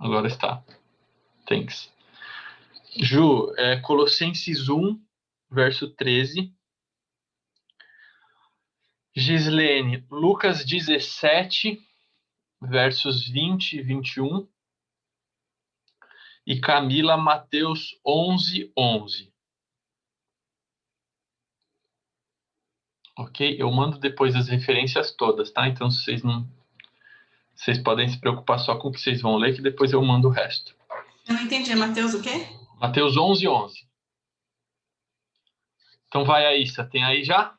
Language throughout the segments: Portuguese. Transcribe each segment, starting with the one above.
Agora está. Thanks. Ju, Colossenses 1, verso 13. Gislene, Lucas 17, versos 20 e 21. E Camila, Mateus 11, 11. Ok? Eu mando depois as referências todas, tá? Então, vocês podem se preocupar só com o que vocês vão ler, que depois eu mando o resto. Eu não entendi. É Mateus o quê? Mateus 11, 11. Então vai aí, Issa. Tem aí já?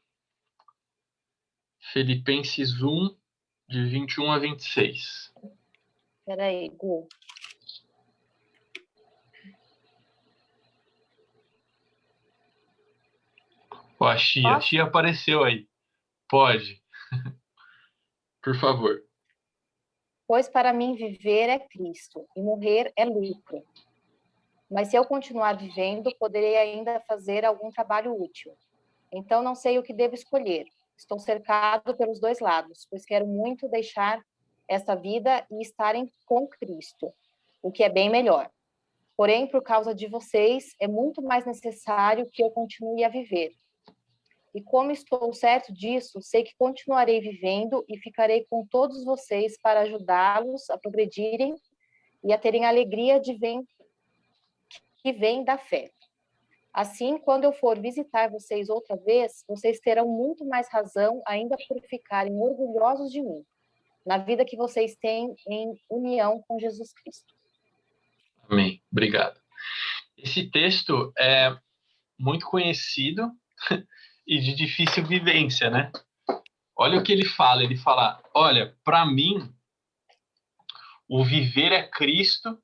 Filipenses 1, de 21 a 26. Espera aí, Gu. Ó, a Chia apareceu aí. Pode. Por favor. Pois para mim viver é Cristo e morrer é lucro. Mas se eu continuar vivendo, poderei ainda fazer algum trabalho útil. Então não sei o que devo escolher. Estou cercado pelos dois lados, pois quero muito deixar esta vida e estarem com Cristo, o que é bem melhor. Porém, por causa de vocês, é muito mais necessário que eu continue a viver. E como estou certo disso, sei que continuarei vivendo e ficarei com todos vocês para ajudá-los a progredirem e a terem a alegria que vem da fé. Assim, quando eu for visitar vocês outra vez, vocês terão muito mais razão ainda por ficarem orgulhosos de mim, na vida que vocês têm em união com Jesus Cristo. Amém. Obrigado. Esse texto é muito conhecido e de difícil vivência, né? Olha o que ele fala. Ele fala, olha, para mim, o viver é Cristo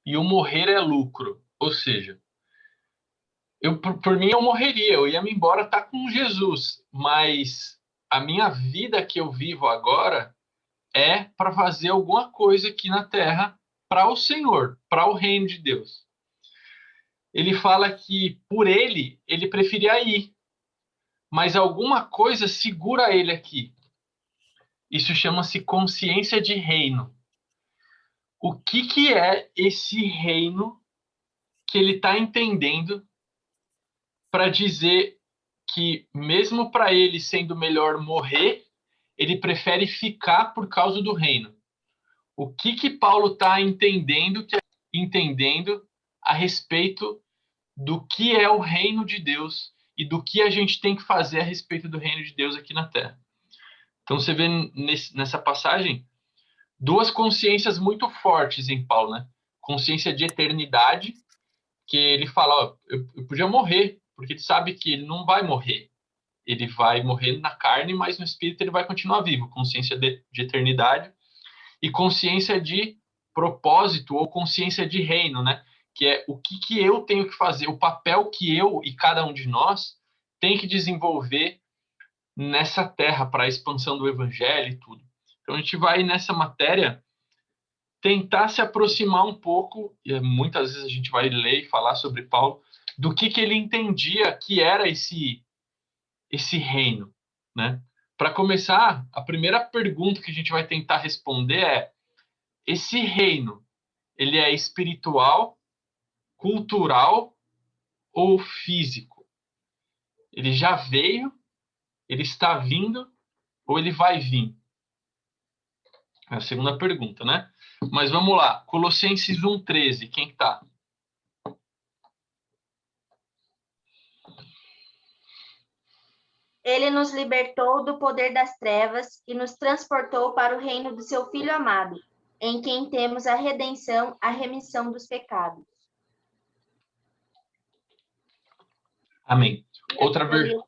e o morrer é lucro. Ou seja, por mim eu morreria, eu ia me embora estar com Jesus, mas a minha vida que eu vivo agora é para fazer alguma coisa aqui na terra para o Senhor, para o reino de Deus. Ele fala que por ele preferia ir, mas alguma coisa segura ele aqui. Isso chama-se consciência de reino. O que é esse reino que ele está entendendo para dizer que, mesmo para ele sendo melhor morrer, ele prefere ficar por causa do reino? O que Paulo está entendendo a respeito do que é o reino de Deus e do que a gente tem que fazer a respeito do reino de Deus aqui na Terra? Então você vê nessa passagem duas consciências muito fortes em Paulo, né? Consciência de eternidade, que ele fala, ó, eu podia morrer, porque ele sabe que ele não vai morrer. Ele vai morrer na carne, mas no espírito ele vai continuar vivo. Consciência de eternidade e consciência de propósito ou consciência de reino, né? Que é o que eu tenho que fazer, o papel que eu e cada um de nós tem que desenvolver nessa terra para a expansão do evangelho e tudo. Então a gente vai nessa matéria tentar se aproximar um pouco, e muitas vezes a gente vai ler e falar sobre Paulo, do que ele entendia que era esse reino, né? Para começar, a primeira pergunta que a gente vai tentar responder é: esse reino, ele é espiritual, cultural ou físico? Ele já veio, ele está vindo ou ele vai vir? É a segunda pergunta, né? Mas vamos lá. Colossenses 1,13. Quem está? Ele nos libertou do poder das trevas e nos transportou para o reino do seu Filho amado, em quem temos a redenção, a remissão dos pecados. Amém. Outra versão.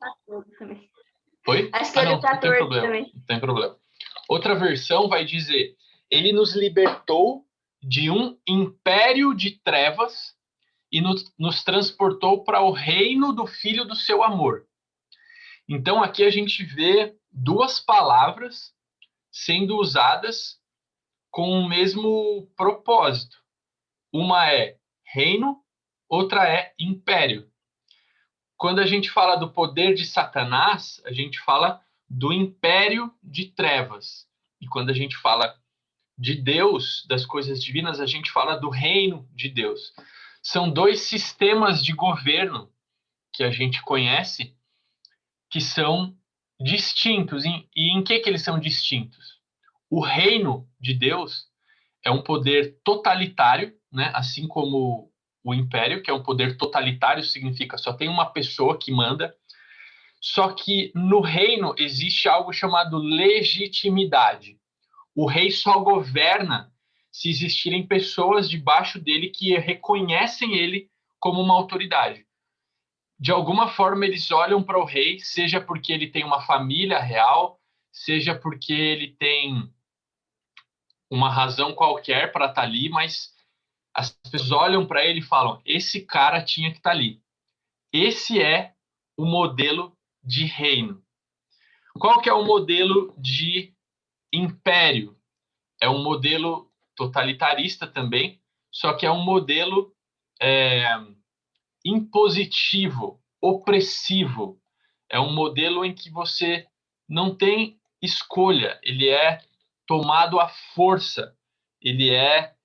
Oi? Acho que eu li o 14 não tem problema, também. não tem problema. Outra versão vai dizer: ele nos libertou de um império de trevas e nos transportou para o reino do Filho do seu amor. Então aqui a gente vê duas palavras sendo usadas com o mesmo propósito. Uma é reino, outra é império. Quando a gente fala do poder de Satanás, a gente fala do império de trevas. E quando a gente fala de Deus, das coisas divinas, a gente fala do reino de Deus. São dois sistemas de governo que a gente conhece que são distintos. E em que eles são distintos? O reino de Deus é um poder totalitário, né? Assim como o império, que é um poder totalitário, significa só tem uma pessoa que manda. Só que no reino existe algo chamado legitimidade. O rei só governa se existirem pessoas debaixo dele que reconhecem ele como uma autoridade. De alguma forma, eles olham para o rei, seja porque ele tem uma família real, seja porque ele tem uma razão qualquer para estar ali, mas as pessoas olham para ele e falam: esse cara tinha que estar ali. Esse é o modelo de reino. Qual que é o modelo de império? É um modelo totalitarista também, só que é um modelo impositivo, opressivo. É um modelo em que você não tem escolha, ele é tomado à força, ele é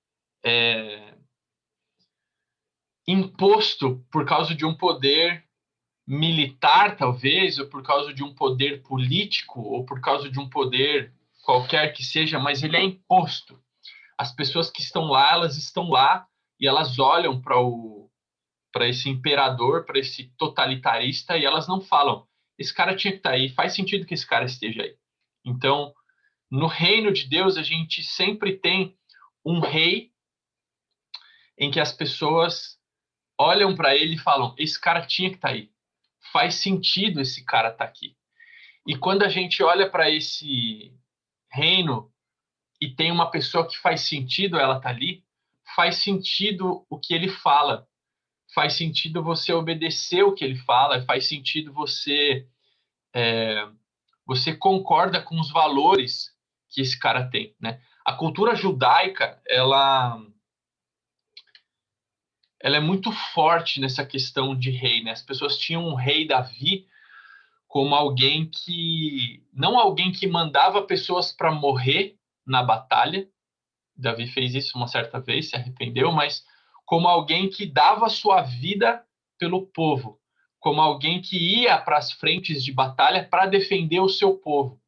imposto por causa de um poder militar, talvez, ou por causa de um poder político, ou por causa de um poder qualquer que seja, mas ele é imposto. As pessoas que estão lá, elas estão lá e elas olham para esse imperador, para esse totalitarista, e elas não falam: esse cara tinha que estar aí, faz sentido que esse cara esteja aí. Então, no reino de Deus, a gente sempre tem um rei em que as pessoas olham para ele e falam: esse cara tinha que estar aí, faz sentido esse cara estar aqui. E quando a gente olha para esse reino e tem uma pessoa que faz sentido ela estar ali, faz sentido o que ele fala, faz sentido você obedecer o que ele fala, faz sentido você concorda com os valores que esse cara tem, né? A cultura judaica, ela é muito forte nessa questão de rei, né? As pessoas tinham um rei Davi como alguém que não alguém que mandava pessoas para morrer na batalha. Davi fez isso uma certa vez, se arrependeu, mas como alguém que dava sua vida pelo povo, como alguém que ia para as frentes de batalha para defender o seu povo.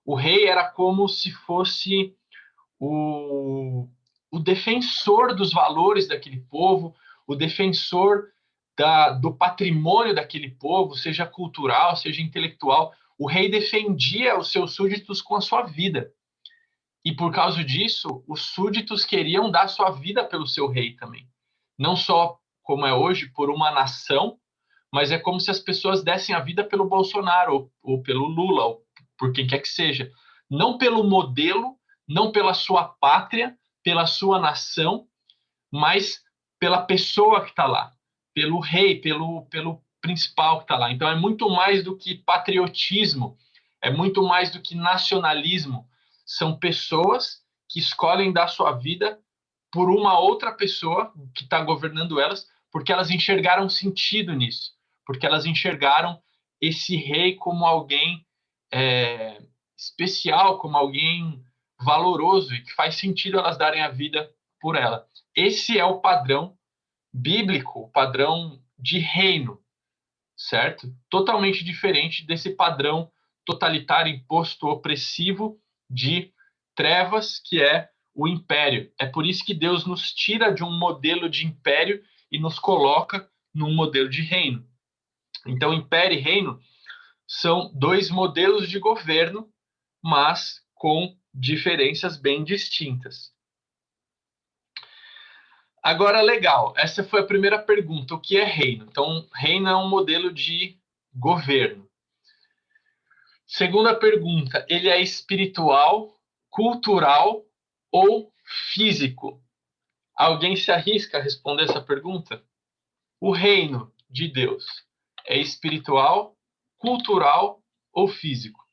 O rei era como se fosse o defensor dos valores daquele povo, o defensor do patrimônio daquele povo, seja cultural, seja intelectual. O rei defendia os seus súditos com a sua vida. E por causa disso, os súditos queriam dar sua vida pelo seu rei também. Não só, como é hoje, por uma nação, mas é como se as pessoas dessem a vida pelo Bolsonaro, ou pelo Lula, ou por quem quer que seja. Não pelo modelo, não pela sua pátria, pela sua nação, mas pela pessoa que está lá, pelo rei, pelo principal que está lá. Então é muito mais do que patriotismo, é muito mais do que nacionalismo. São pessoas que escolhem dar sua vida por uma outra pessoa que está governando elas, porque elas enxergaram sentido nisso, porque elas enxergaram esse rei como alguém especial, como alguém valoroso e que faz sentido elas darem a vida por ela. Esse é o padrão bíblico, o padrão de reino, certo? Totalmente diferente desse padrão totalitário, imposto, opressivo de trevas, que é o império. É por isso que Deus nos tira de um modelo de império e nos coloca num modelo de reino. Então, império e reino são dois modelos de governo, mas com diferenças bem distintas. Agora, legal, essa foi a primeira pergunta, o que é reino? Então, reino é um modelo de governo. Segunda pergunta, ele é espiritual, cultural ou físico? Alguém se arrisca a responder essa pergunta? O reino de Deus é espiritual, cultural ou físico?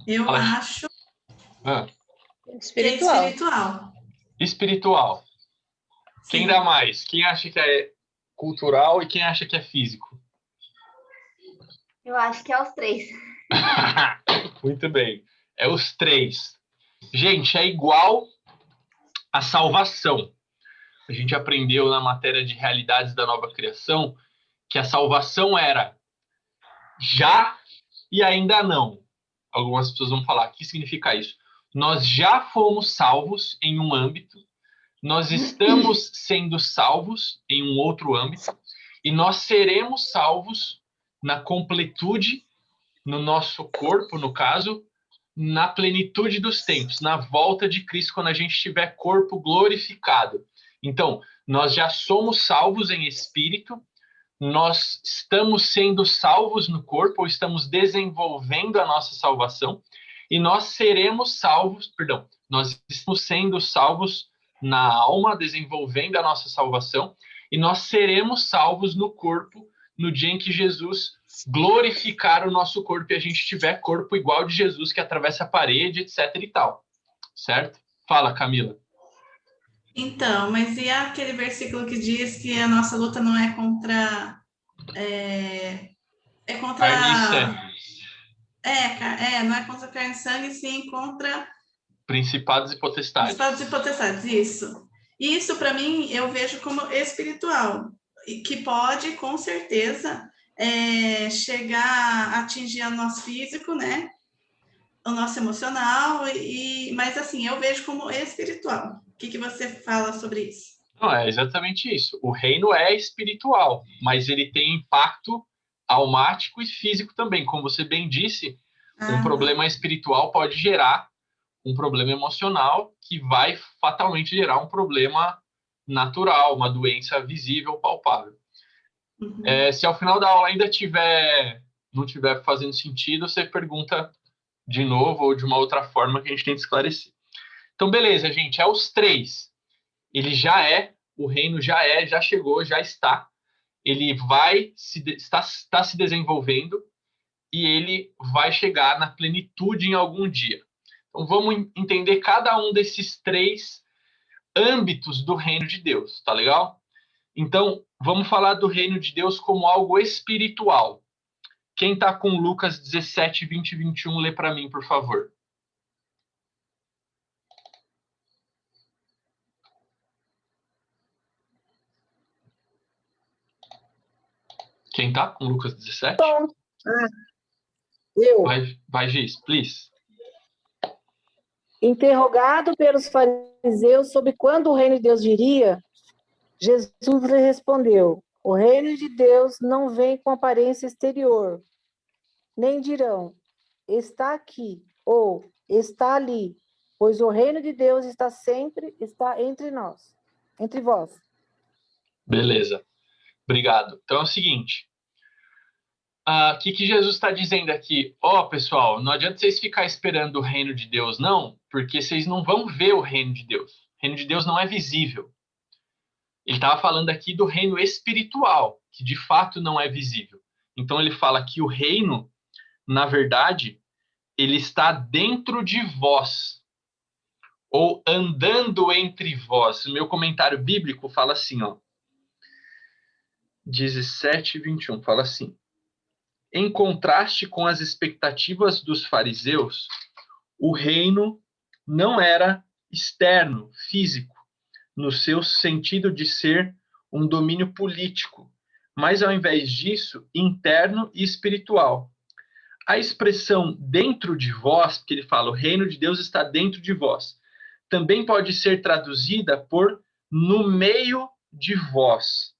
Eu Fala. acho Ah, que é Espiritual. espiritual. espiritual. Quem Sim. dá mais? Quem acha que é cultural e quem acha que é físico? Eu acho que é os três. Muito bem. É os 3. Gente, é igual a salvação. A gente aprendeu na matéria de realidades da nova criação que a salvação era já e ainda não. Algumas pessoas vão falar, o que significa isso? Nós já fomos salvos em um âmbito, nós estamos sendo salvos em um outro âmbito, e nós seremos salvos na completude, no nosso corpo, no caso, na plenitude dos tempos, na volta de Cristo, quando a gente tiver corpo glorificado. Então, nós já somos salvos em espírito, nós estamos sendo salvos no corpo, ou estamos desenvolvendo a nossa salvação, e nós seremos salvos, nós estamos sendo salvos na alma, desenvolvendo a nossa salvação, e nós seremos salvos no corpo no dia em que Jesus glorificar o nosso corpo e a gente tiver corpo igual de Jesus, que atravessa a parede, etc e tal. Certo? Fala, Camila. Então, mas e aquele versículo que diz que a nossa luta não é contra... É contra... Carne e sangue. Não é contra carne e sangue, sim contra... Principados e potestades. Principados e potestades, isso. Isso, para mim, eu vejo como espiritual, que pode, com certeza, chegar a atingir o nosso físico, né? O nosso emocional, mas assim, eu vejo como espiritual. O que você fala sobre isso? Não, é exatamente isso. O reino é espiritual, mas ele tem impacto almático e físico também. Como você bem disse, um problema espiritual pode gerar um problema emocional que vai fatalmente gerar um problema natural, uma doença visível, palpável. Uhum. Se ao final da aula ainda não tiver fazendo sentido, você pergunta de novo ou de uma outra forma que a gente tem que esclarecer. Então, beleza, gente, é os 3. Ele já é, o reino já chegou, já está. Ele está se desenvolvendo e ele vai chegar na plenitude em algum dia. Então, vamos entender cada um desses 3 âmbitos do reino de Deus, tá legal? Então, vamos falar do reino de Deus como algo espiritual. Quem está com Lucas 17, 20 e 21, lê para mim, por favor. Quem está com Lucas 17? Eu. Vai, Giz, please. Interrogado pelos fariseus sobre quando o reino de Deus viria, Jesus lhe respondeu: o reino de Deus não vem com aparência exterior, nem dirão, está aqui, ou está ali, pois o reino de Deus está entre nós, entre vós. Beleza. Obrigado. Então é o seguinte. O que Jesus está dizendo aqui? Pessoal, não adianta vocês ficar esperando o reino de Deus, não, porque vocês não vão ver o reino de Deus. O reino de Deus não é visível. Ele estava falando aqui do reino espiritual, que de fato não é visível. Então ele fala que o reino, na verdade, ele está dentro de vós, ou andando entre vós. O meu comentário bíblico fala assim, 17, 21, fala assim: em contraste com as expectativas dos fariseus, o reino não era externo, físico, no seu sentido de ser um domínio político, mas, ao invés disso, interno e espiritual. A expressão dentro de vós, porque ele fala o reino de Deus está dentro de vós, também pode ser traduzida por no meio de vós.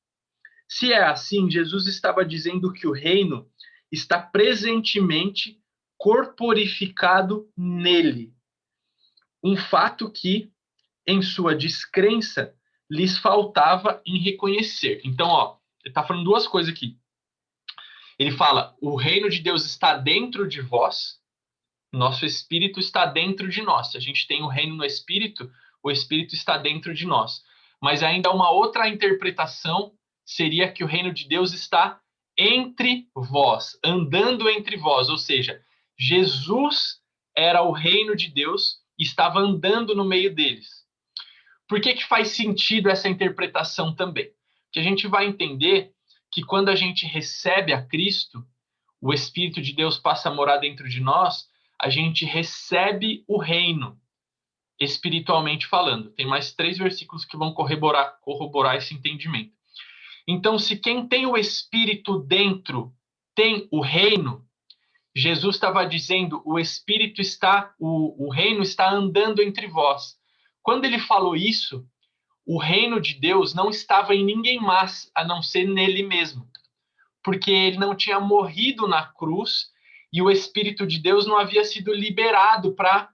Se é assim, Jesus estava dizendo que o reino está presentemente corporificado nele. Um fato que, em sua descrença, lhes faltava em reconhecer. Então, ele está falando 2 coisas aqui. Ele fala, o reino de Deus está dentro de vós, nosso espírito está dentro de nós. Se a gente tem o reino no espírito, o espírito está dentro de nós. Mas ainda uma outra interpretação seria que o reino de Deus está entre vós, andando entre vós, ou seja, Jesus era o reino de Deus e estava andando no meio deles. Por que faz sentido essa interpretação também? Porque a gente vai entender que quando a gente recebe a Cristo, o Espírito de Deus passa a morar dentro de nós, a gente recebe o reino, espiritualmente falando. Tem mais 3 versículos que vão corroborar esse entendimento. Então, se quem tem o Espírito dentro tem o reino, Jesus estava dizendo, o Espírito está, o reino está andando entre vós. Quando ele falou isso, o reino de Deus não estava em ninguém mais, a não ser nele mesmo. Porque ele não tinha morrido na cruz e o Espírito de Deus não havia sido liberado para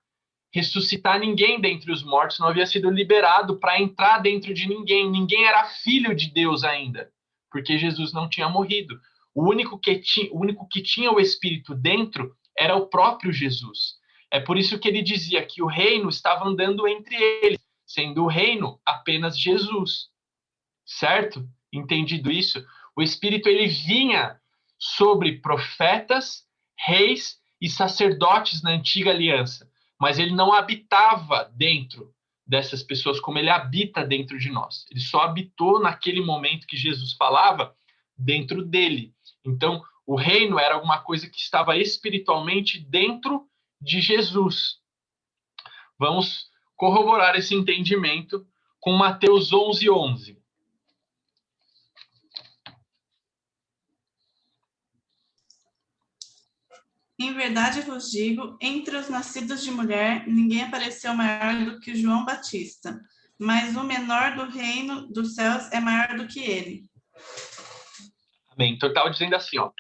ressuscitar ninguém dentre os mortos, não havia sido liberado para entrar dentro de ninguém. Ninguém era filho de Deus ainda, porque Jesus não tinha morrido. O único que tinha o Espírito dentro era o próprio Jesus. É por isso que ele dizia que o reino estava andando entre eles, sendo o reino apenas Jesus. Certo? Entendido isso? O Espírito ele vinha sobre profetas, reis e sacerdotes na antiga aliança, mas ele não habitava dentro dessas pessoas como ele habita dentro de nós. Ele só habitou naquele momento que Jesus falava dentro dele. Então, o reino era alguma coisa que estava espiritualmente dentro de Jesus. Vamos corroborar esse entendimento com Mateus 11:11. Em verdade vos digo, entre os nascidos de mulher, ninguém apareceu maior do que João Batista, mas o menor do reino dos céus é maior do que ele. Amém. Então, eu estava dizendo assim, ó.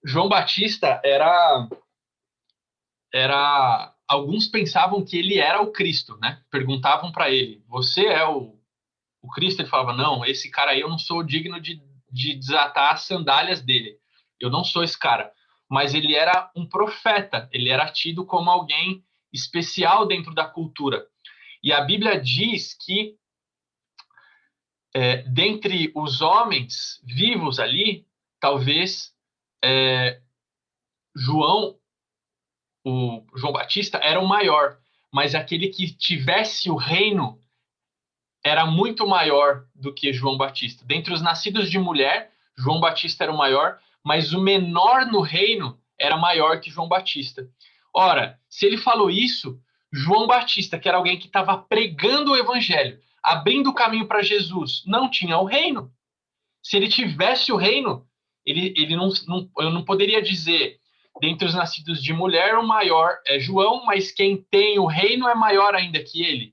João Batista era... Alguns pensavam que ele era o Cristo, né? Perguntavam para ele, você é o Cristo? Ele falava, não, esse cara aí eu não sou digno de desatar as sandálias dele. Eu não sou esse cara. Mas ele era um profeta, ele era tido como alguém especial dentro da cultura. E a Bíblia diz que dentre os homens vivos ali, talvez João Batista era o maior, mas aquele que tivesse o reino era muito maior do que João Batista. Dentre os nascidos de mulher, João Batista era o maior, mas o menor no reino era maior que João Batista. Ora, se ele falou isso, João Batista, que era alguém que estava pregando o evangelho, abrindo o caminho para Jesus, não tinha o reino. Se ele tivesse o reino, eu não poderia dizer, dentre os nascidos de mulher, o maior é João, mas quem tem o reino é maior ainda que ele.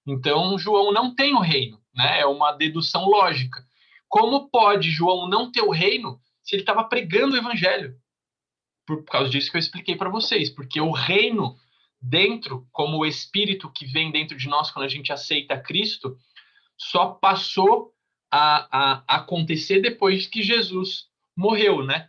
Então, João não tem o reino, né? É uma dedução lógica. Como pode João não ter o reino se ele estava pregando o evangelho? Por causa disso que eu expliquei para vocês, porque o reino dentro, como o Espírito que vem dentro de nós quando a gente aceita Cristo, só passou a acontecer depois que Jesus morreu, né?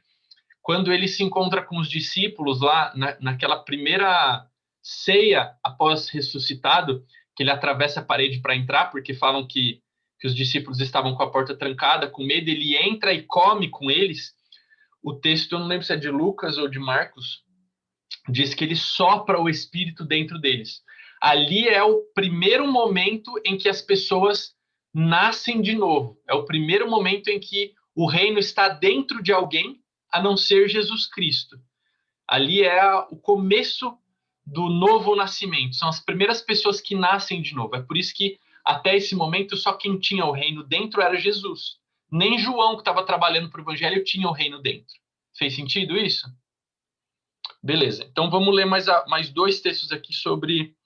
Quando ele se encontra com os discípulos lá naquela primeira ceia após ressuscitado, que ele atravessa a parede para entrar, porque falam que os discípulos estavam com a porta trancada, com medo, ele entra e come com eles. O texto, eu não lembro se é de Lucas ou de Marcos, diz que ele sopra o Espírito dentro deles. Ali é o primeiro momento em que as pessoas nascem de novo. É o primeiro momento em que o reino está dentro de alguém, a não ser Jesus Cristo. Ali é o começo do novo nascimento. São as primeiras pessoas que nascem de novo. É por isso que, até esse momento, só quem tinha o reino dentro era Jesus. Nem João, que estava trabalhando para o evangelho, tinha o reino dentro. Fez sentido isso? Beleza. Então, vamos ler mais 2 textos aqui sobre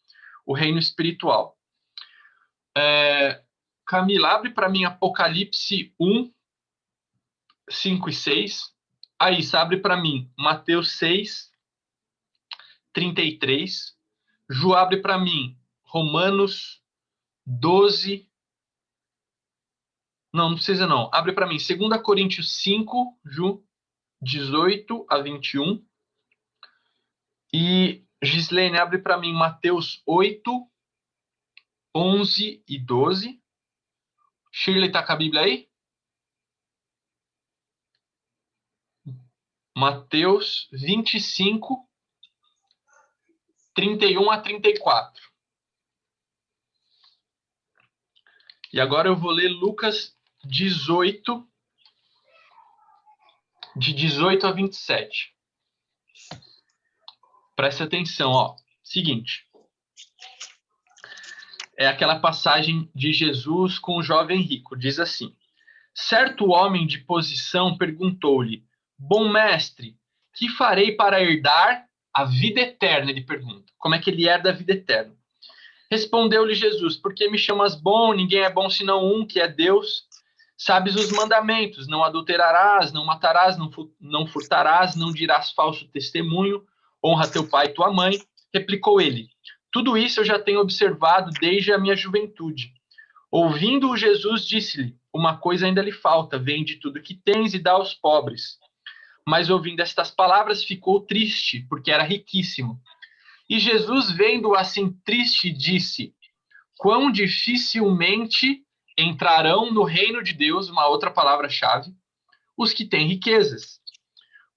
o reino espiritual. Camila, abre para mim Apocalipse 1, 5 e 6. Aí, abre para mim Mateus 6, 33. Ju, abre para mim Romanos 12. Não precisa não. Abre para mim 2 Coríntios 5, Ju, 18 a 21. E Gislene, abre para mim Mateus 8, 11 e 12. Shirley, tá com a Bíblia aí? Mateus 25, 31 a 34. E agora eu vou ler Lucas 18, de 18 a 27. Presta atenção, ó. Seguinte. É aquela passagem de Jesus com o jovem rico. Diz assim: certo homem de posição perguntou-lhe: bom mestre, que farei para herdar a vida eterna? Ele pergunta. Como é que ele herda a vida eterna? Respondeu-lhe Jesus: por que me chamas bom? Ninguém é bom senão um, que é Deus. Sabes os mandamentos: não adulterarás, não matarás, não furtarás, não dirás falso testemunho, honra teu pai e tua mãe. Replicou ele: tudo isso eu já tenho observado desde a minha juventude. Ouvindo-o, Jesus disse-lhe: uma coisa ainda lhe falta, vende tudo que tens e dá aos pobres. Mas ouvindo estas palavras ficou triste, porque era riquíssimo. E Jesus, vendo-o assim triste, disse: quão dificilmente entrarão no reino de Deus, uma outra palavra-chave, os que têm riquezas.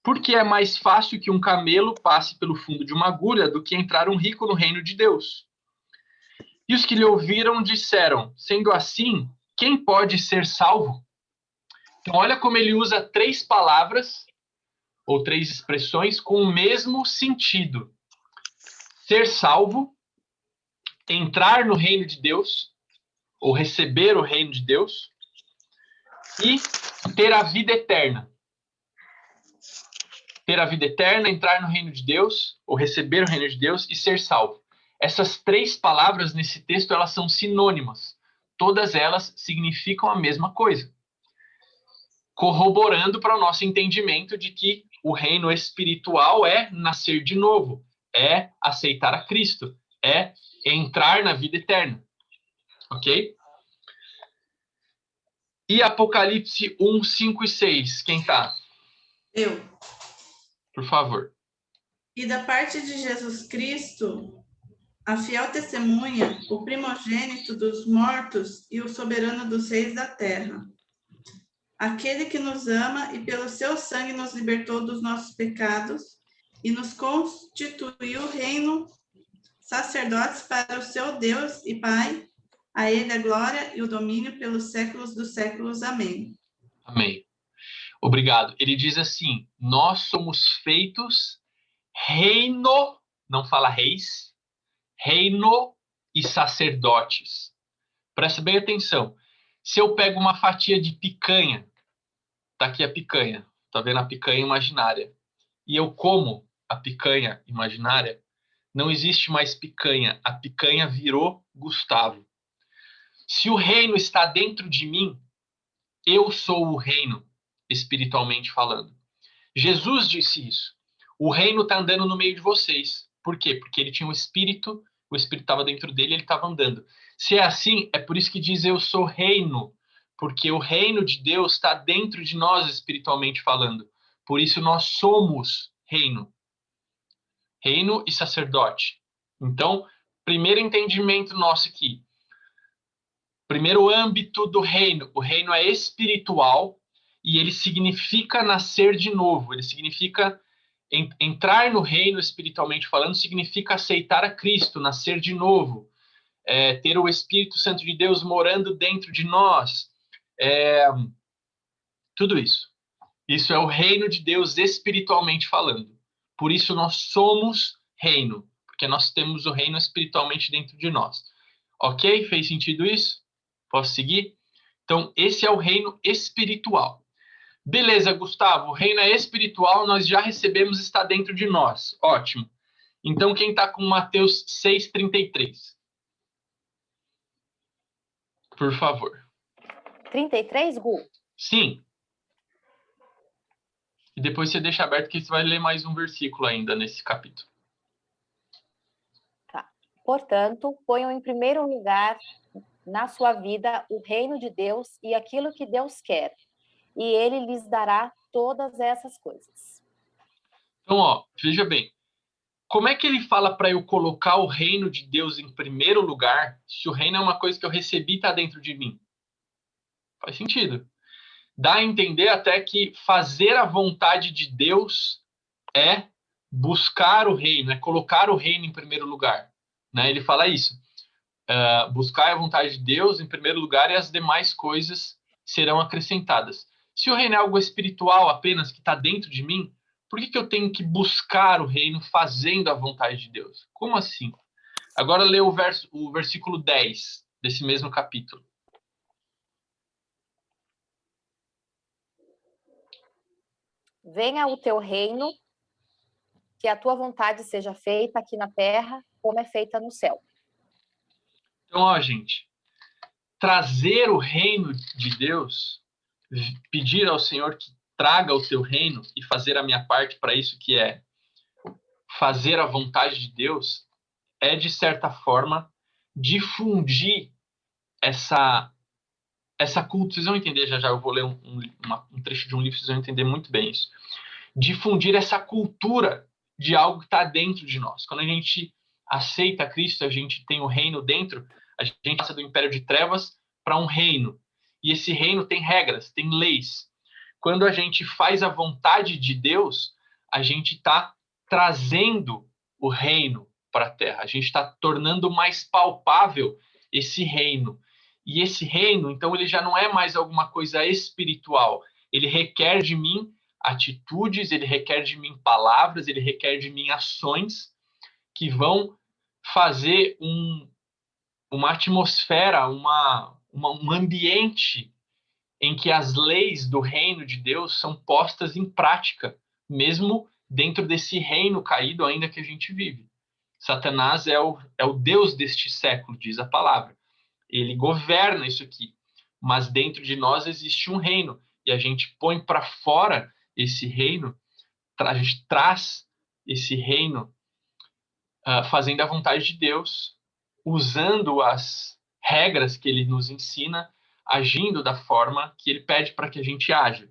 Porque é mais fácil que um camelo passe pelo fundo de uma agulha do que entrar um rico no reino de Deus. E os que lhe ouviram disseram: sendo assim, quem pode ser salvo? Então, olha como ele usa 3 palavras, ou 3 expressões, com o mesmo sentido. Ser salvo, entrar no reino de Deus, ou receber o reino de Deus, e ter a vida eterna. Ter a vida eterna, entrar no reino de Deus, ou receber o reino de Deus, e ser salvo. Essas 3 palavras nesse texto, elas são sinônimas. Todas elas significam a mesma coisa. Corroborando para o nosso entendimento de que o reino espiritual é nascer de novo, é aceitar a Cristo, é entrar na vida eterna. Ok? E Apocalipse 1, 5 e 6, quem tá? Eu. Por favor. E da parte de Jesus Cristo, a fiel testemunha, o primogênito dos mortos e o soberano dos reis da terra. Aquele que nos ama e pelo seu sangue nos libertou dos nossos pecados e nos constituiu reino, sacerdotes para o seu Deus e Pai. A ele a glória e o domínio pelos séculos dos séculos. Amém. Amém. Obrigado. Ele diz assim: nós somos feitos reino, não fala reis, reino e sacerdotes. Presta bem atenção. Se eu pego uma fatia de picanha, tá aqui a picanha, tá vendo a picanha imaginária, e eu como a picanha imaginária, não existe mais picanha, a picanha virou Gustavo. Se o reino está dentro de mim, eu sou o reino, espiritualmente falando. Jesus disse isso. O reino está andando no meio de vocês. Por quê? Porque ele tinha um espírito, o espírito estava dentro dele, ele estava andando. Se é assim, é por isso que diz eu sou reino, porque o reino de Deus está dentro de nós, espiritualmente falando. Por isso nós somos reino. Reino e sacerdote. Então, primeiro entendimento nosso aqui. Primeiro âmbito do reino. O reino é espiritual e ele significa nascer de novo. Ele significa entrar no reino espiritualmente falando, significa aceitar a Cristo, nascer de novo. Ter o Espírito Santo de Deus morando dentro de nós. Tudo isso. Isso é o reino de Deus espiritualmente falando. Por isso nós somos reino, porque nós temos o reino espiritualmente dentro de nós. Ok? Fez sentido isso? Posso seguir? Então, esse é o reino espiritual. Beleza, Gustavo, o reino é espiritual, nós já recebemos, está dentro de nós. Ótimo. Então, quem está com Mateus 6,33? Por favor. 33, Gu? Sim. E depois você deixa aberto que você vai ler mais um versículo ainda nesse capítulo. Tá. Portanto, ponham em primeiro lugar na sua vida o reino de Deus e aquilo que Deus quer, e ele lhes dará todas essas coisas. Então, ó, veja bem. Como é que ele fala para eu colocar o reino de Deus em primeiro lugar, se o reino é uma coisa que eu recebi e está dentro de mim? Faz sentido. Dá a entender até que fazer a vontade de Deus é buscar o reino, é colocar o reino em primeiro lugar. Né? Ele fala isso. Buscar a vontade de Deus em primeiro lugar e as demais coisas serão acrescentadas. Se o reino é algo espiritual apenas que está dentro de mim, por que eu tenho que buscar o reino fazendo a vontade de Deus? Como assim? Agora lê o versículo 10 desse mesmo capítulo. Venha o teu reino, que a tua vontade seja feita aqui na terra, como é feita no céu. Então, ó, gente, trazer o reino de Deus, pedir ao Senhor que traga o teu reino e fazer a minha parte para isso, que é fazer a vontade de Deus, é, de certa forma, difundir essa cultura. Vocês vão entender já, eu vou ler um trecho de um livro, vocês vão entender muito bem isso. Difundir essa cultura de algo que está dentro de nós. Quando a gente aceita Cristo, a gente tem o reino dentro, a gente passa do império de trevas para um reino. E esse reino tem regras, tem leis. Quando a gente faz a vontade de Deus, a gente está trazendo o reino para a terra. A gente está tornando mais palpável esse reino. E esse reino, então, ele já não é mais alguma coisa espiritual. Ele requer de mim atitudes, ele requer de mim palavras, ele requer de mim ações que vão fazer uma atmosfera, um ambiente em que as leis do reino de Deus são postas em prática, mesmo dentro desse reino caído ainda que a gente vive. Satanás é o Deus deste século, diz a palavra. Ele governa isso aqui, mas dentro de nós existe um reino, e a gente põe para fora esse reino, a gente traz esse reino fazendo a vontade de Deus, usando as regras que ele nos ensina, agindo da forma que ele pede para que a gente haja.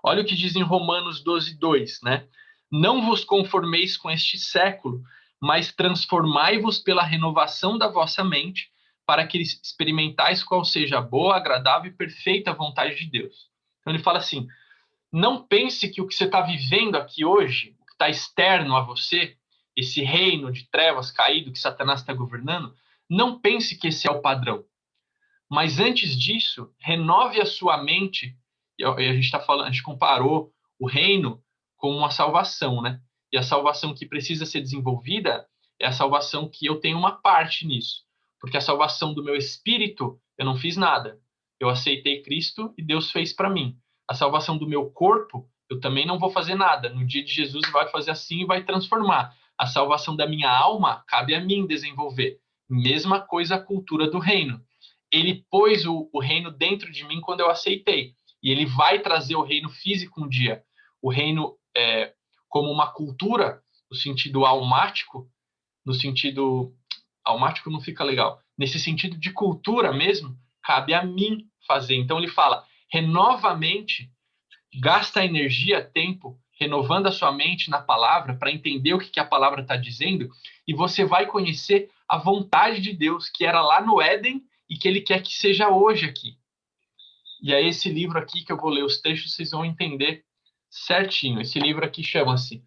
Olha o que diz em Romanos 12:2, né? Não vos conformeis com este século, mas transformai-vos pela renovação da vossa mente, para que experimentais qual seja a boa, agradável e perfeita vontade de Deus. Então ele fala assim, não pense que o que você está vivendo aqui hoje, o que está externo a você, esse reino de trevas caído que Satanás está governando, não pense que esse é o padrão. Mas antes disso, renove a sua mente. E a gente está falando, a gente comparou o reino com uma salvação, né? E a salvação que precisa ser desenvolvida é a salvação que eu tenho uma parte nisso. Porque a salvação do meu espírito, eu não fiz nada. Eu aceitei Cristo e Deus fez para mim. A salvação do meu corpo, eu também não vou fazer nada. No dia de Jesus vai fazer assim e vai transformar. A salvação da minha alma, cabe a mim desenvolver. Mesma coisa a cultura do reino. Ele pôs o reino dentro de mim quando eu aceitei. E ele vai trazer o reino físico um dia. O reino como uma cultura, no sentido almático, no sentido... Almático não fica legal. Nesse sentido de cultura mesmo, cabe a mim fazer. Então ele fala, renova a mente, gasta energia, tempo, renovando a sua mente na palavra, para entender o que a palavra está dizendo, e você vai conhecer a vontade de Deus, que era lá no Éden, e que ele quer que seja hoje aqui. E aí esse livro aqui, que eu vou ler os textos, vocês vão entender certinho. Esse livro aqui chama-se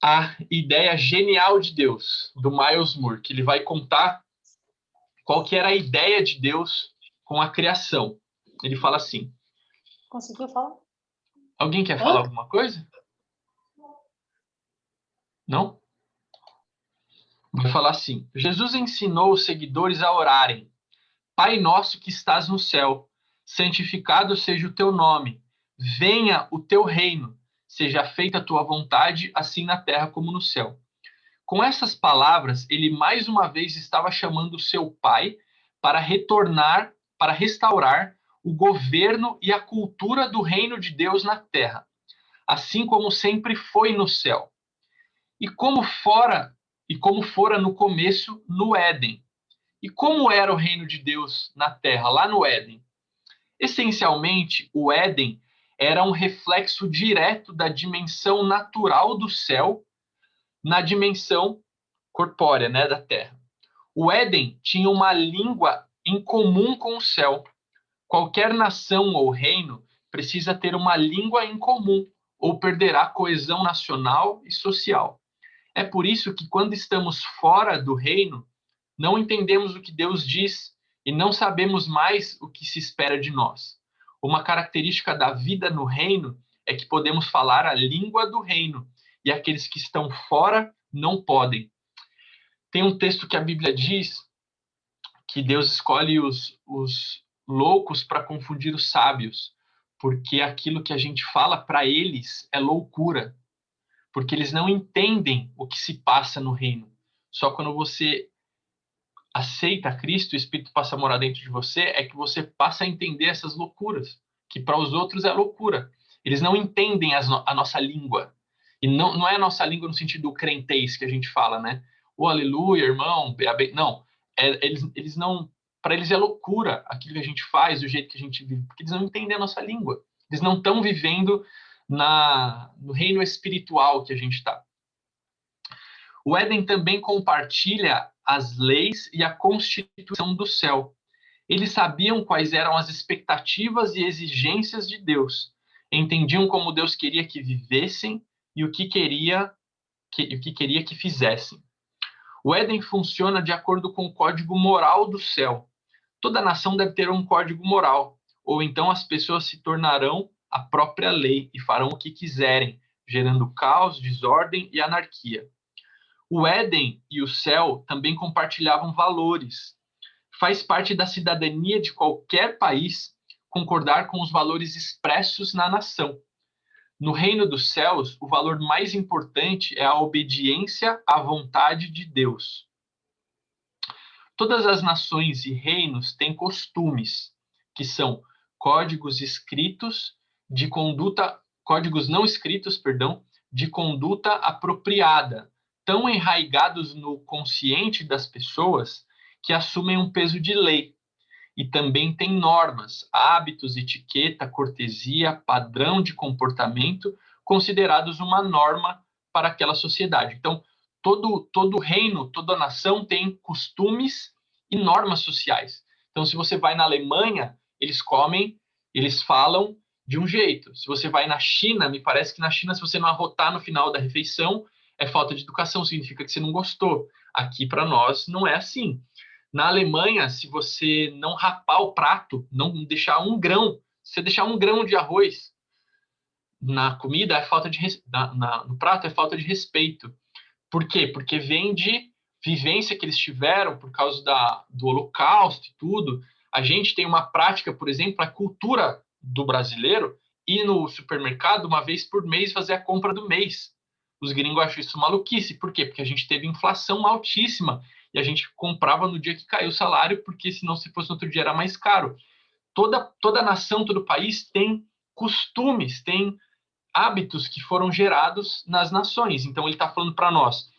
A Ideia Genial de Deus, do Miles Moore, que ele vai contar qual que era a ideia de Deus com a criação. Ele fala assim... Conseguiu falar? Alguém quer falar alguma coisa? Não? Vai falar assim, Jesus ensinou os seguidores a orarem, Pai nosso que estás no céu, santificado seja o teu nome, venha o teu reino, seja feita a tua vontade, assim na terra como no céu. Com essas palavras, ele mais uma vez estava chamando o seu pai para retornar, para restaurar o governo e a cultura do reino de Deus na terra, assim como sempre foi no céu. E como fora no começo no Éden. E como era o reino de Deus na terra, lá no Éden? Essencialmente, o Éden era um reflexo direto da dimensão natural do céu na dimensão corpórea, né, da terra. O Éden tinha uma língua em comum com o céu. Qualquer nação ou reino precisa ter uma língua em comum, ou perderá a coesão nacional e social. É por isso que, quando estamos fora do reino, não entendemos o que Deus diz e não sabemos mais o que se espera de nós. uma característica da vida no reino é que podemos falar a língua do reino, e aqueles que estão fora não podem. Tem um texto que a Bíblia diz que Deus escolhe os loucos para confundir os sábios, porque aquilo que a gente fala para eles é loucura, porque eles não entendem o que se passa no reino. Só quando você aceita Cristo, o Espírito passa a morar dentro de você, é que você passa a entender essas loucuras, que para os outros é loucura. Eles não entendem a nossa língua. E não é a nossa língua no sentido crentez que a gente fala, né? O aleluia, irmão, não. Eles não, para eles é loucura aquilo que a gente faz, o jeito que a gente vive, porque eles não entendem a nossa língua. Eles não estão vivendo no reino espiritual que a gente está. O Éden também compartilha as leis e a constituição do céu. Eles sabiam quais eram as expectativas e exigências de Deus. Entendiam como Deus queria que vivessem e o que queria que fizessem. O Éden funciona de acordo com o código moral do céu. Toda nação deve ter um código moral, ou então as pessoas se tornarão a própria lei e farão o que quiserem, gerando caos, desordem e anarquia. O Éden e o céu também compartilhavam valores. Faz parte da cidadania de qualquer país concordar com os valores expressos na nação. No reino dos céus, o valor mais importante é a obediência à vontade de Deus. Todas as nações e reinos têm costumes, que são códigos escritos de conduta, códigos não escritos, perdão, de conduta apropriada, tão enraigados no consciente das pessoas que assumem um peso de lei. E também tem normas, hábitos, etiqueta, cortesia, padrão de comportamento, considerados uma norma para aquela sociedade. Então, todo reino, toda nação tem costumes e normas sociais. Então, se você vai na Alemanha, eles comem, eles falam de um jeito. Se você vai na China, me parece que na China, se você não arrotar no final da refeição, é falta de educação, significa que você não gostou. Aqui, para nós, não é assim. Na Alemanha, se você não rapar o prato, não deixar um grão, se você deixar um grão de arroz na comida, é falta de no prato é falta de respeito. Por quê? Porque vem de vivência que eles tiveram por causa do Holocausto e tudo. A gente tem uma prática, por exemplo, a cultura do brasileiro ir no supermercado uma vez por mês fazer a compra do mês. Os gringos acham isso maluquice. Por quê? Porque a gente teve inflação altíssima e a gente comprava no dia que caiu o salário, porque senão se fosse no outro dia era mais caro. Toda nação, todo país tem costumes, tem hábitos que foram gerados nas nações. Então ele está falando para nós,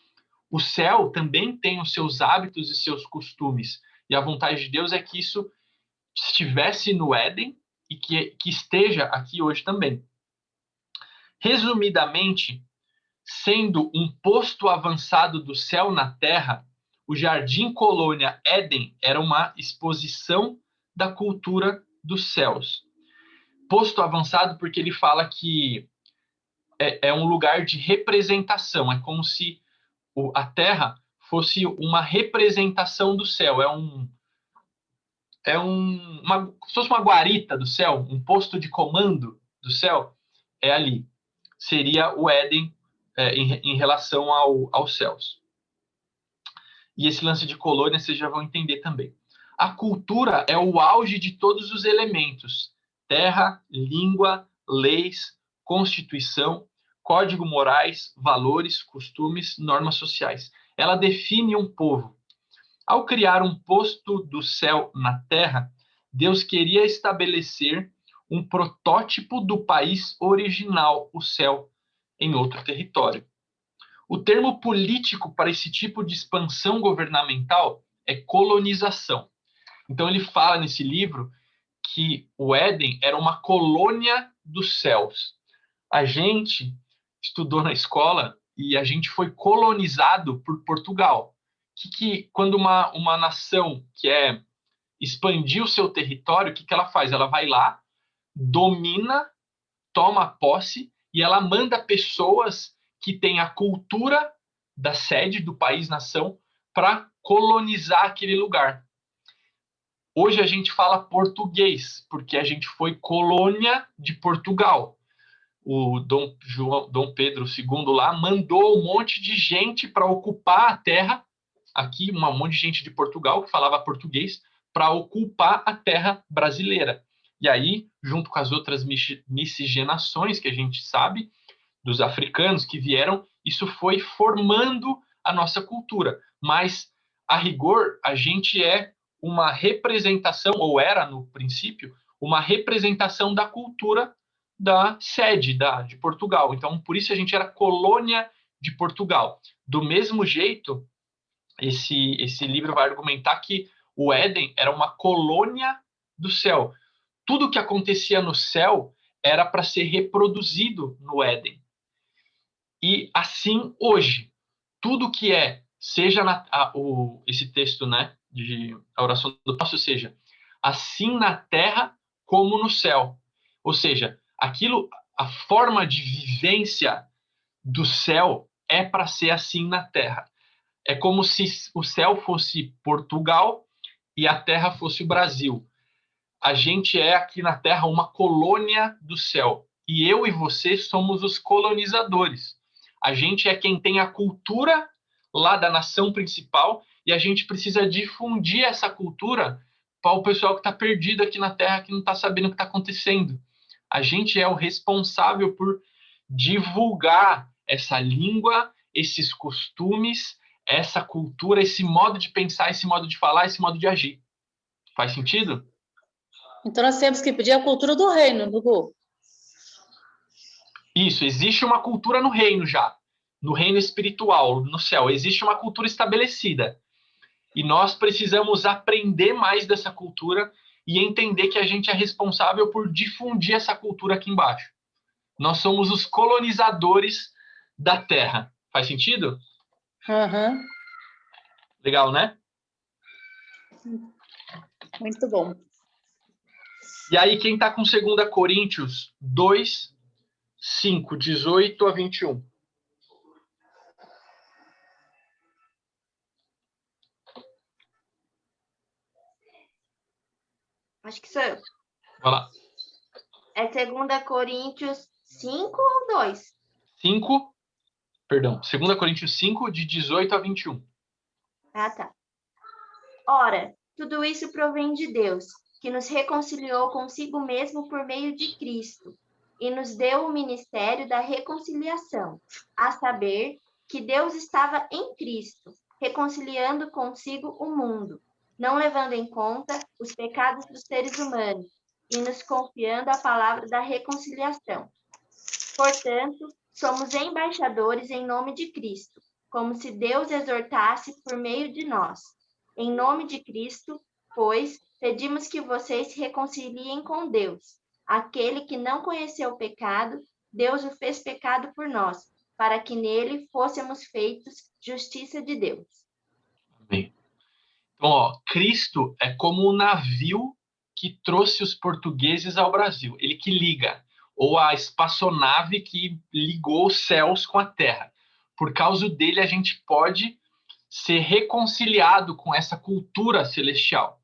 o céu também tem os seus hábitos e seus costumes. E a vontade de Deus é que isso estivesse no Éden e que esteja aqui hoje também. Resumidamente, sendo um posto avançado do céu na terra, o Jardim Colônia Éden era uma exposição da cultura dos céus. Posto avançado porque ele fala que é um lugar de representação, é como se a terra fosse uma representação do céu, como se fosse uma guarita do céu, um posto de comando do céu, é ali. Seria o Éden em relação aos céus. E esse lance de colônia vocês já vão entender também. A cultura é o auge de todos os elementos: terra, língua, leis, constituição, código morais, valores, costumes, normas sociais. Ela define um povo. Ao criar um posto do céu na terra, Deus queria estabelecer um protótipo do país original, o céu, em outro território. O termo político para esse tipo de expansão governamental é colonização. Então ele fala nesse livro que o Éden era uma colônia dos céus. A gente estudou na escola e a gente foi colonizado por Portugal. Quando uma nação quer expandir o seu território, o que ela faz? Ela vai lá, domina, toma posse e ela manda pessoas que têm a cultura da sede do país-nação para colonizar aquele lugar. Hoje a gente fala português, porque a gente foi colônia de Portugal. O Dom Pedro II lá mandou um monte de gente para ocupar a terra, aqui um monte de gente de Portugal que falava português, para ocupar a terra brasileira. E aí, junto com as outras miscigenações que a gente sabe, dos africanos que vieram, isso foi formando a nossa cultura. Mas, a rigor, a gente é uma representação, ou era no princípio, uma representação da cultura da sede de Portugal. Então, por isso a gente era colônia de Portugal. Do mesmo jeito, esse livro vai argumentar que o Éden era uma colônia do céu. Tudo que acontecia no céu era para ser reproduzido no Éden. E assim hoje, tudo que seja esse texto, né, de a oração do Pai Nosso, seja assim na terra como no céu. Ou seja, a forma de vivência do céu é para ser assim na terra. É como se o céu fosse Portugal e a terra fosse o Brasil. A gente é aqui na terra uma colônia do céu. E eu e você somos os colonizadores. A gente é quem tem a cultura lá da nação principal e a gente precisa difundir essa cultura para o pessoal que está perdido aqui na terra, que não está sabendo o que está acontecendo. A gente é o responsável por divulgar essa língua, esses costumes, essa cultura, esse modo de pensar, esse modo de falar, esse modo de agir. Faz sentido? Então, nós temos que pedir a cultura do reino, Dudu. Isso, existe uma cultura no reino já. No reino espiritual, no céu. Existe uma cultura estabelecida. E nós precisamos aprender mais dessa cultura e entender que a gente é responsável por difundir essa cultura aqui embaixo. Nós somos os colonizadores da Terra. Faz sentido? Uhum. Legal, né? Muito bom. E aí, quem está com 2 Coríntios 2, 5, 18 a 21. Acho que sou eu. Vai lá. É 2 Coríntios 5 ou 2? 2 Coríntios 5, de 18 a 21. Ah, tá. Ora, tudo isso provém de Deus, que nos reconciliou consigo mesmo por meio de Cristo, e nos deu o ministério da reconciliação, a saber, que Deus estava em Cristo, reconciliando consigo o mundo, não levando em conta os pecados dos seres humanos, e nos confiando a palavra da reconciliação. Portanto, somos embaixadores em nome de Cristo, como se Deus exortasse por meio de nós. Em nome de Cristo, pois, pedimos que vocês se reconciliem com Deus. Aquele que não conheceu o pecado, Deus o fez pecado por nós, para que nele fôssemos feitos justiça de Deus. Amém. Então, Cristo é como o navio que trouxe os portugueses ao Brasil. Ele que liga. Ou a espaçonave que ligou os céus com a terra. Por causa dele, a gente pode ser reconciliado com essa cultura celestial,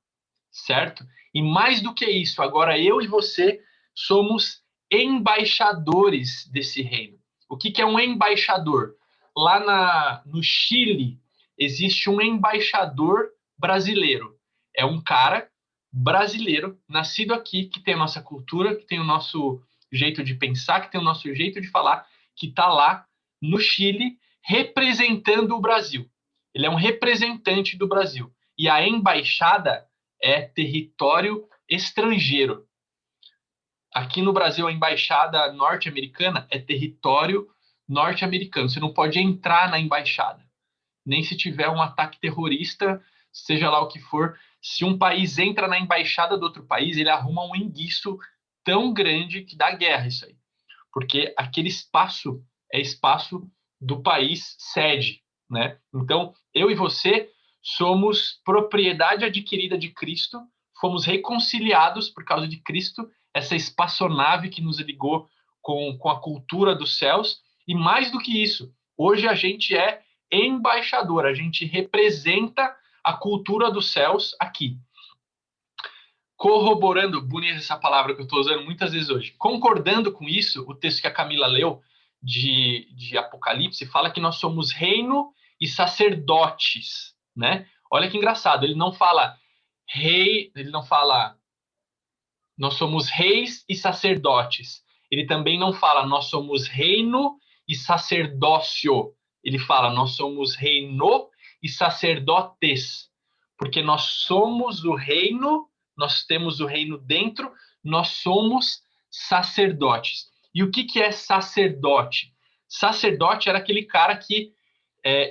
certo? E mais do que isso, agora eu e você somos embaixadores desse reino. O que é um embaixador? Lá no Chile, existe um embaixador brasileiro. É um cara brasileiro, nascido aqui, que tem a nossa cultura, que tem o nosso jeito de pensar, que tem o nosso jeito de falar, que está lá no Chile representando o Brasil. Ele é um representante do Brasil. E a embaixada é território estrangeiro. Aqui no Brasil, a embaixada norte-americana é território norte-americano. Você não pode entrar na embaixada. Nem se tiver um ataque terrorista, seja lá o que for. Se um país entra na embaixada do outro país, ele arruma um enguiço tão grande que dá guerra isso aí. Porque aquele espaço é espaço do país sede, né? Então, eu e você somos propriedade adquirida de Cristo, fomos reconciliados por causa de Cristo, essa espaçonave que nos ligou com a cultura dos céus, e mais do que isso, hoje a gente é embaixador, a gente representa a cultura dos céus aqui. corroborando, bonita essa palavra que eu estou usando muitas vezes hoje, concordando com isso, o texto que a Camila leu de Apocalipse fala que nós somos reino e sacerdotes, né? Olha que engraçado, ele não fala rei, ele não fala nós somos reis e sacerdotes. Ele também não fala nós somos reino e sacerdócio. Ele fala nós somos reino e sacerdotes. Porque nós somos o reino, nós temos o reino dentro, nós somos sacerdotes. E o que é sacerdote? Sacerdote era aquele cara que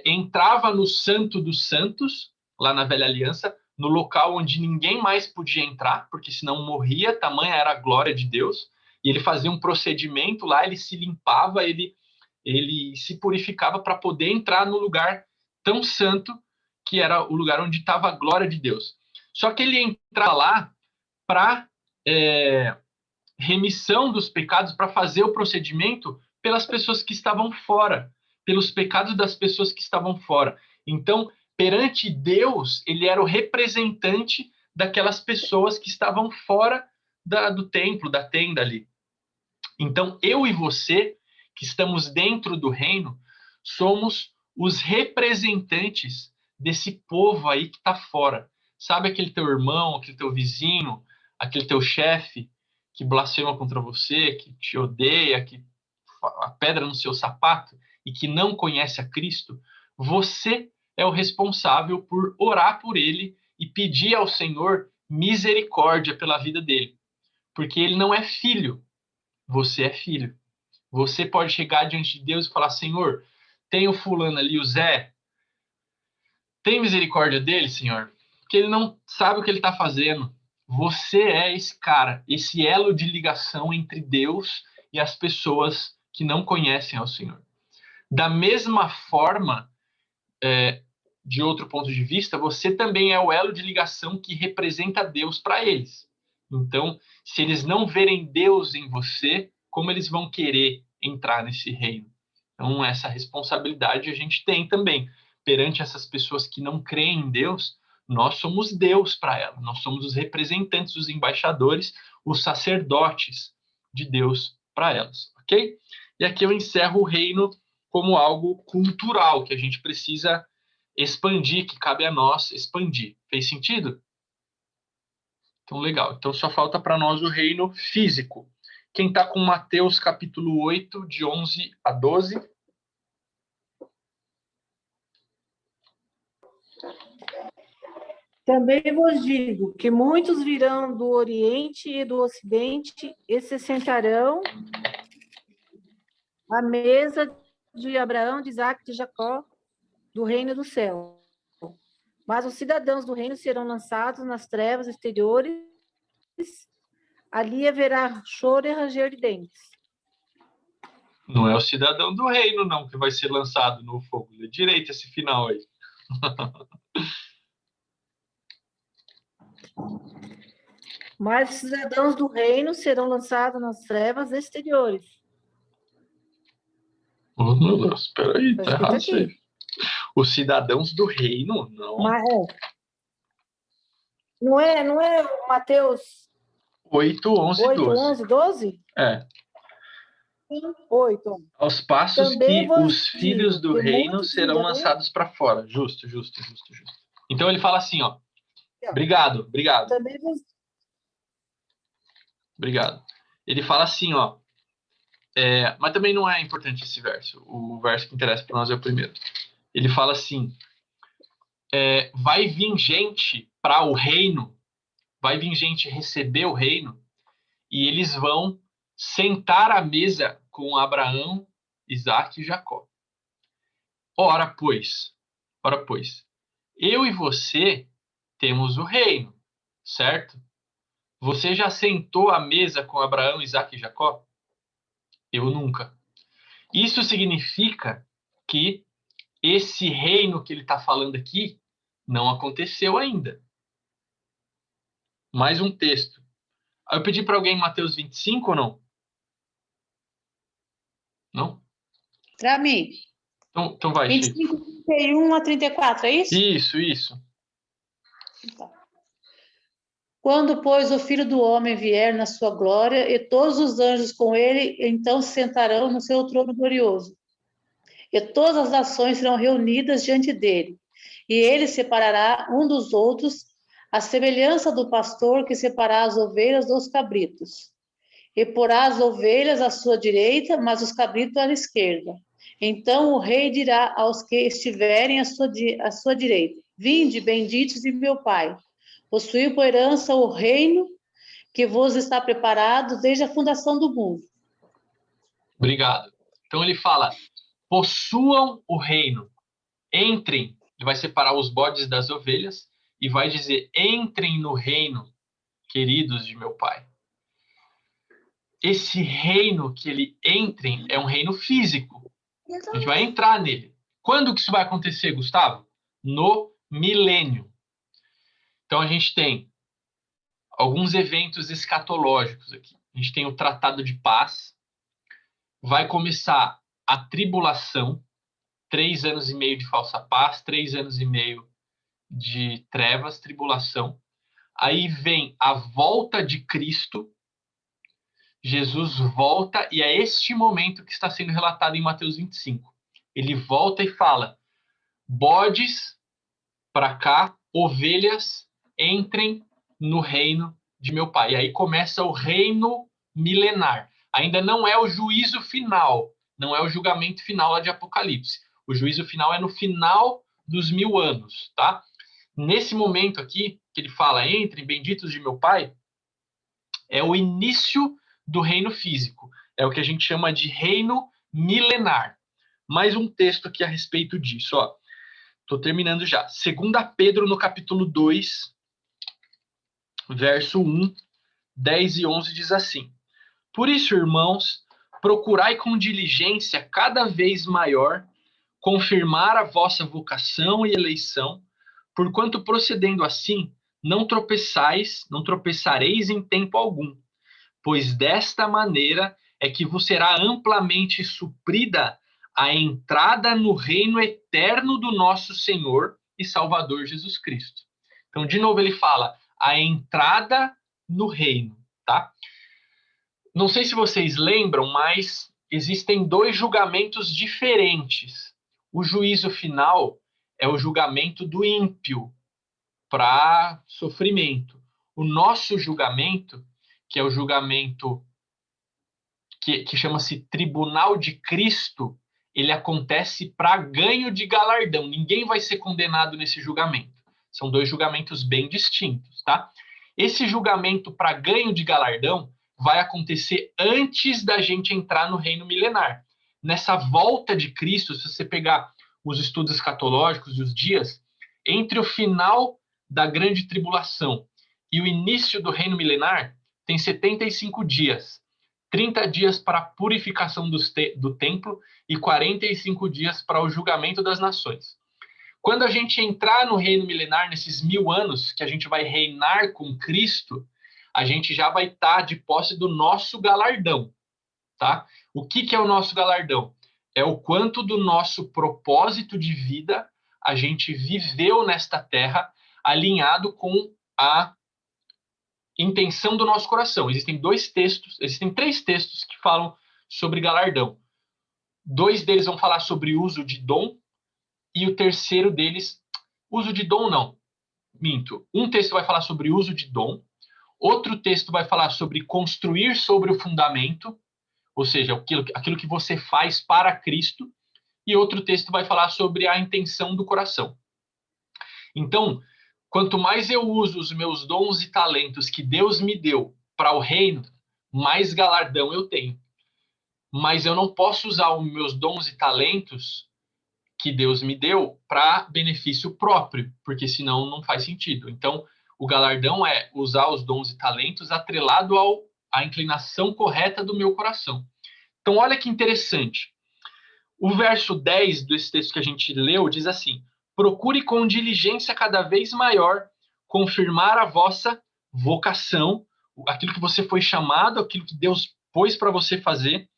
entrava no Santo dos Santos, lá na Velha Aliança, no local onde ninguém mais podia entrar, porque senão morria, tamanha era a glória de Deus, e ele fazia um procedimento lá, ele se limpava, ele se purificava para poder entrar no lugar tão santo, que era o lugar onde estava a glória de Deus. Só que ele entrava lá para remissão dos pecados, para fazer o procedimento pelas pessoas que estavam fora, pelos pecados das pessoas que estavam fora. Então, perante Deus, ele era o representante daquelas pessoas que estavam fora do templo, da tenda ali. Então, eu e você, que estamos dentro do reino, somos os representantes desse povo aí que está fora. Sabe aquele teu irmão, aquele teu vizinho, aquele teu chefe que blasfema contra você, que te odeia, que a pedra no seu sapato e que não conhece a Cristo? Você é o responsável por orar por ele e pedir ao Senhor misericórdia pela vida dele. Porque ele não é filho, você é filho. Você pode chegar diante de Deus e falar: Senhor, tem o fulano ali, o Zé, tem misericórdia dele, Senhor? Porque ele não sabe o que ele está fazendo. Você é esse cara, esse elo de ligação entre Deus e as pessoas que não conhecem ao Senhor. Da mesma forma, de outro ponto de vista, você também é o elo de ligação que representa Deus para eles. Então, se eles não verem Deus em você, como eles vão querer entrar nesse reino? Então, essa responsabilidade a gente tem também. Perante essas pessoas que não creem em Deus, nós somos Deus para elas. Nós somos os representantes, os embaixadores, os sacerdotes de Deus para elas, ok? E aqui eu encerro o reino como algo cultural, que a gente precisa expandir, que cabe a nós expandir. Fez sentido? Então, legal. Então, só falta para nós o reino físico. Quem está com Mateus capítulo 8, de 11 a 12. Também vos digo que muitos virão do Oriente e do Ocidente e se sentarão à mesa de Abraão, de Isaque e de Jacó, do reino do céu. Mas os cidadãos do reino serão lançados nas trevas exteriores, ali haverá choro e ranger de dentes. Não é o cidadão do reino, não, que vai ser lançado no fogo. Lê direito esse final aí. Mas os cidadãos do reino serão lançados nas trevas exteriores. Oh, meu Deus, espera aí, Tá tá escrito errado aqui. isso aí. Os cidadãos do reino, não. Mas, não é Mateus 8, 11 e 8, 12. 11, 12? É. 8. Aos passos Também que vos os filhos digo do que reino muitos serão virão. lançados para fora. Justo. Então ele fala assim, ó. Obrigado. Também vos... Obrigado. Ele fala assim, ó. Mas também não é importante esse verso. O verso que interessa para nós é o primeiro. Ele fala assim: vai vir gente para o reino, vai vir gente receber o reino, e eles vão sentar à mesa com Abraão, Isaque e Jacó. Ora, pois, eu e você temos o reino, certo? Você já sentou à mesa com Abraão, Isaque e Jacó? Eu nunca. Isso significa que esse reino que ele está falando aqui não aconteceu ainda. Mais um texto. Eu pedi para alguém Mateus 25 ou não? Não? Para mim. Então vai, 25, 31 a 34, é isso? Isso. Tá. Quando, pois, o Filho do Homem vier na sua glória e todos os anjos com ele, então se sentarão no seu trono glorioso. E todas as nações serão reunidas diante dele. E ele separará um dos outros, à semelhança do pastor que separa as ovelhas dos cabritos. E porá as ovelhas à sua direita, mas os cabritos à esquerda. Então o rei dirá aos que estiverem à sua direita: Vinde, benditos de meu Pai, possuí por herança o reino que vos está preparado desde a fundação do mundo. Obrigado. Então ele fala, possuam o reino, entrem. Ele vai separar os bodes das ovelhas e vai dizer, entrem no reino, queridos de meu Pai. Esse reino que ele entrem é um reino físico. A gente vai entrar nele. Quando que isso vai acontecer, Gustavo? No milênio. Então a gente tem alguns eventos escatológicos aqui. A gente tem o Tratado de Paz. Vai começar a tribulação, 3 anos e meio de falsa paz, 3 anos e meio de trevas, tribulação. Aí vem a volta de Cristo. Jesus volta e é este momento que está sendo relatado em Mateus 25. Ele volta e fala, bodes para cá, ovelhas, entrem no reino de meu Pai. E aí começa o reino milenar. Ainda não é o juízo final, não é o julgamento final lá de Apocalipse. O juízo final é no final dos 1000 anos, tá? Nesse momento aqui, que ele fala, entrem, benditos de meu Pai, é o início do reino físico. É o que a gente chama de reino milenar. Mais um texto aqui a respeito disso, ó. Estou terminando já. 2 Pedro, no capítulo 2, verso 1, 10 e 11, diz assim. Por isso, irmãos, procurai com diligência cada vez maior confirmar a vossa vocação e eleição, porquanto procedendo assim, não tropeçareis em tempo algum, pois desta maneira é que vos será amplamente suprida a entrada no reino eterno do nosso Senhor e Salvador Jesus Cristo. Então, de novo, ele fala a entrada no reino, tá? Não sei se vocês lembram, mas existem 2 julgamentos diferentes. O juízo final é o julgamento do ímpio para sofrimento. O nosso julgamento, que é o julgamento que chama-se Tribunal de Cristo, ele acontece para ganho de galardão. Ninguém vai ser condenado nesse julgamento. São 2 julgamentos bem distintos, tá? Esse julgamento para ganho de galardão vai acontecer antes da gente entrar no reino milenar. Nessa volta de Cristo, se você pegar os estudos escatológicos e os dias, entre o final da grande tribulação e o início do reino milenar, tem 75 dias. 30 dias para a purificação do templo e 45 dias para o julgamento das nações. Quando a gente entrar no reino milenar, nesses 1000 anos, que a gente vai reinar com Cristo, a gente já vai estar de posse do nosso galardão, tá? O que é o nosso galardão? É o quanto do nosso propósito de vida a gente viveu nesta terra alinhado com a intenção do nosso coração. Existem 3 textos que falam sobre galardão. 2 deles vão falar sobre uso de dom e o terceiro deles, uso de dom não, minto. Um texto vai falar sobre uso de dom, outro texto vai falar sobre construir sobre o fundamento, ou seja, aquilo que você faz para Cristo, e outro texto vai falar sobre a intenção do coração. Então, quanto mais eu uso os meus dons e talentos que Deus me deu para o reino, mais galardão eu tenho. Mas eu não posso usar os meus dons e talentos que Deus me deu para benefício próprio, porque senão não faz sentido. Então, o galardão é usar os dons e talentos atrelado à inclinação correta do meu coração. Então, olha que interessante. O verso 10 desse texto que a gente leu diz assim: procure com diligência cada vez maior confirmar a vossa vocação, aquilo que você foi chamado, aquilo que Deus pôs para você fazer,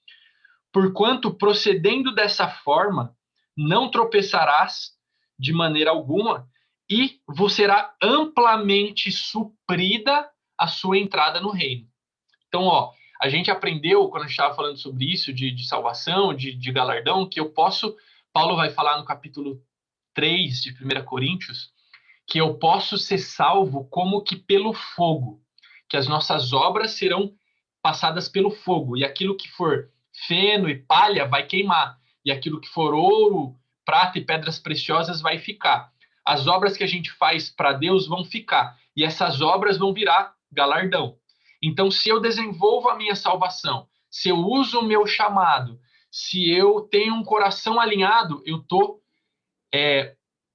porquanto procedendo dessa forma, não tropeçarás de maneira alguma e vos será amplamente suprida a sua entrada no reino. Então, ó, a gente aprendeu, quando a gente estava falando sobre isso, de salvação, de galardão, que eu posso, Paulo vai falar no capítulo 3 de 1 Coríntios, que eu posso ser salvo como que pelo fogo, que as nossas obras serão passadas pelo fogo, e aquilo que for feno e palha vai queimar, e aquilo que for ouro, prata e pedras preciosas vai ficar. As obras que a gente faz para Deus vão ficar, e essas obras vão virar galardão. Então, se eu desenvolvo a minha salvação, se eu uso o meu chamado, se eu tenho um coração alinhado, eu estou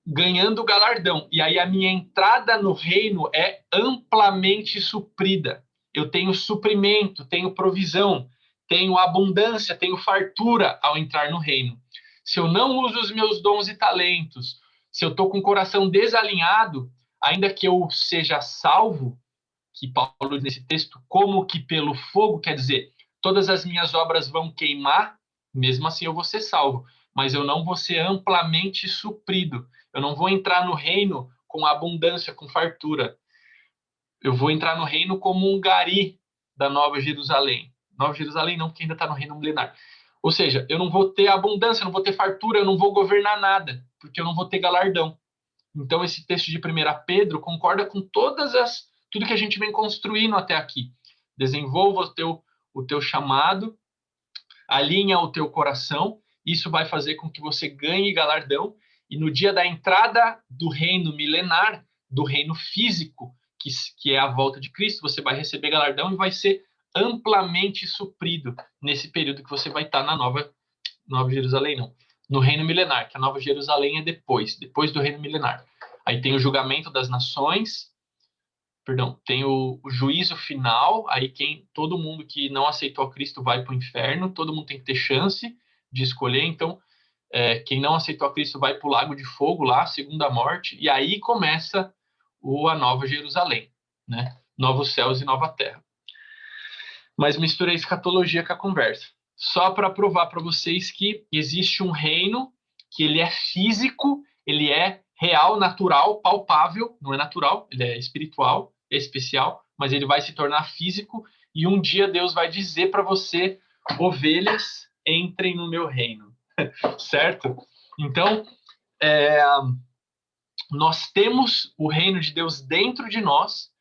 ganhando galardão. E aí a minha entrada no reino é amplamente suprida. Eu tenho suprimento, tenho provisão, tenho abundância, tenho fartura ao entrar no reino. Se eu não uso os meus dons e talentos, se eu estou com o coração desalinhado, ainda que eu seja salvo, que Paulo diz nesse texto, como que pelo fogo, quer dizer, todas as minhas obras vão queimar, mesmo assim eu vou ser salvo, mas eu não vou ser amplamente suprido. Eu não vou entrar no reino com abundância, com fartura. Eu vou entrar no reino como um gari da Nova Jerusalém. Nova Jerusalém não, porque ainda está no reino milenar. Ou seja, eu não vou ter abundância, eu não vou ter fartura, eu não vou governar nada, porque eu não vou ter galardão. Então, esse texto de 1 Pedro concorda com tudo que a gente vem construindo até aqui. Desenvolva o teu chamado, alinha o teu coração, isso vai fazer com que você ganhe galardão, e no dia da entrada do reino milenar, do reino físico, que é a volta de Cristo, você vai receber galardão e vai ser amplamente suprido nesse período que você vai estar na Nova Jerusalém, não. No reino milenar, que a Nova Jerusalém é depois do reino milenar. Aí tem o julgamento das nações, tem o juízo final, aí todo mundo que não aceitou a Cristo vai para o inferno, todo mundo tem que ter chance de escolher, então quem não aceitou a Cristo vai para o lago de fogo lá, segunda morte, e aí começa a Nova Jerusalém, né? Novos céus e nova terra. Mas misturei escatologia com a conversa. Só para provar para vocês que existe um reino que ele é físico, ele é real, natural, palpável, não é natural, ele é espiritual, é especial, mas ele vai se tornar físico, e um dia Deus vai dizer para você, ovelhas, entrem no meu reino. Certo? Então, nós temos o reino de Deus dentro de nós,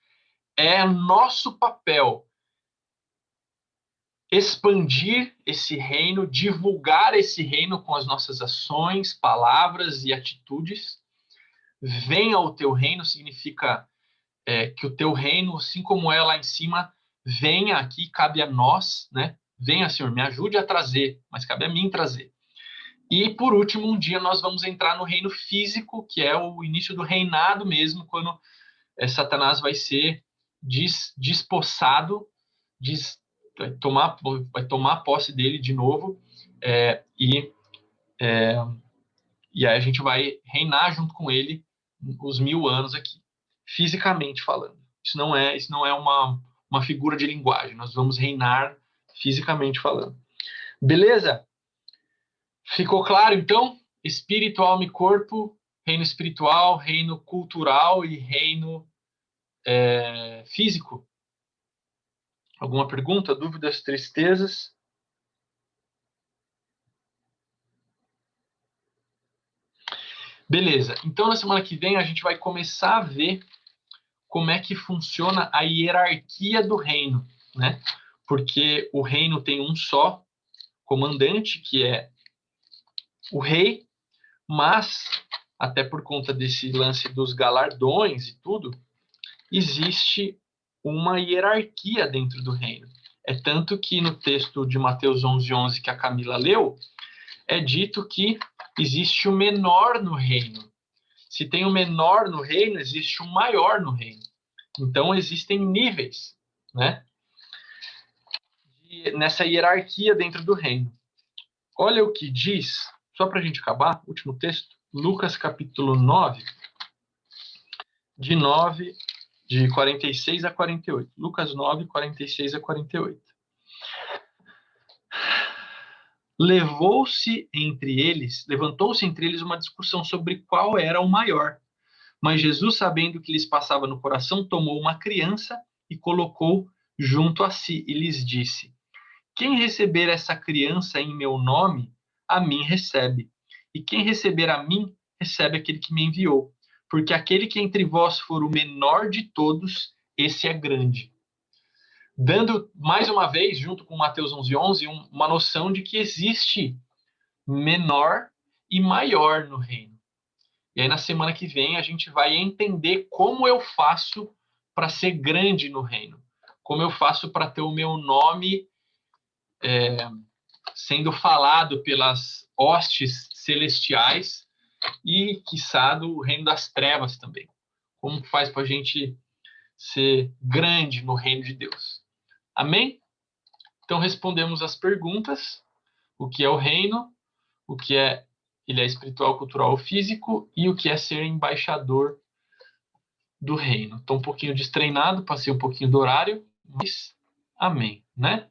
é nosso papel expandir esse reino, divulgar esse reino com as nossas ações, palavras e atitudes. Venha o teu reino significa que o teu reino, assim como é lá em cima, venha aqui, cabe a nós, né? Venha, Senhor, me ajude a trazer, mas cabe a mim trazer. E, por último, um dia nós vamos entrar no reino físico, que é o início do reinado mesmo, quando Satanás vai ser despossado, vai tomar posse dele de novo, e aí a gente vai reinar junto com ele os 1000 anos aqui, fisicamente falando. Isso não é uma figura de linguagem, nós vamos reinar fisicamente falando. Beleza? Ficou claro, então? Espírito, alma e corpo, reino espiritual, reino cultural e reino físico. Alguma pergunta, dúvidas, tristezas? Beleza. Então, na semana que vem, a gente vai começar a ver como é que funciona a hierarquia do reino, né? Porque o reino tem um só comandante, que é o rei, mas, até por conta desse lance dos galardões e tudo, existe uma hierarquia dentro do reino. É tanto que no texto de Mateus 11:11 que a Camila leu, é dito que existe o menor no reino. Se tem o menor no reino, existe o maior no reino. Então, existem níveis, né? Nessa hierarquia dentro do reino. Olha o que diz, só para a gente acabar, último texto, Lucas capítulo 9, de 46 a 48. Lucas 9, 46 a 48. Levantou-se entre eles uma discussão sobre qual era o maior. Mas Jesus, sabendo o que lhes passava no coração, tomou uma criança e colocou junto a si e lhes disse: quem receber essa criança em meu nome, a mim recebe. E quem receber a mim, recebe aquele que me enviou. Porque aquele que entre vós for o menor de todos, esse é grande. Dando, mais uma vez, junto com Mateus 11:11, uma noção de que existe menor e maior no reino. E aí, na semana que vem, a gente vai entender como eu faço para ser grande no reino. Como eu faço para ter o meu nome sendo falado pelas hostes celestiais e, quiçá, do reino das trevas também. Como faz para a gente ser grande no reino de Deus. Amém? Então, respondemos as perguntas. O que é o reino? O que é ele é espiritual, cultural ou físico? E o que é ser embaixador do reino? Estou um pouquinho destreinado, passei um pouquinho do horário, mas amém, né?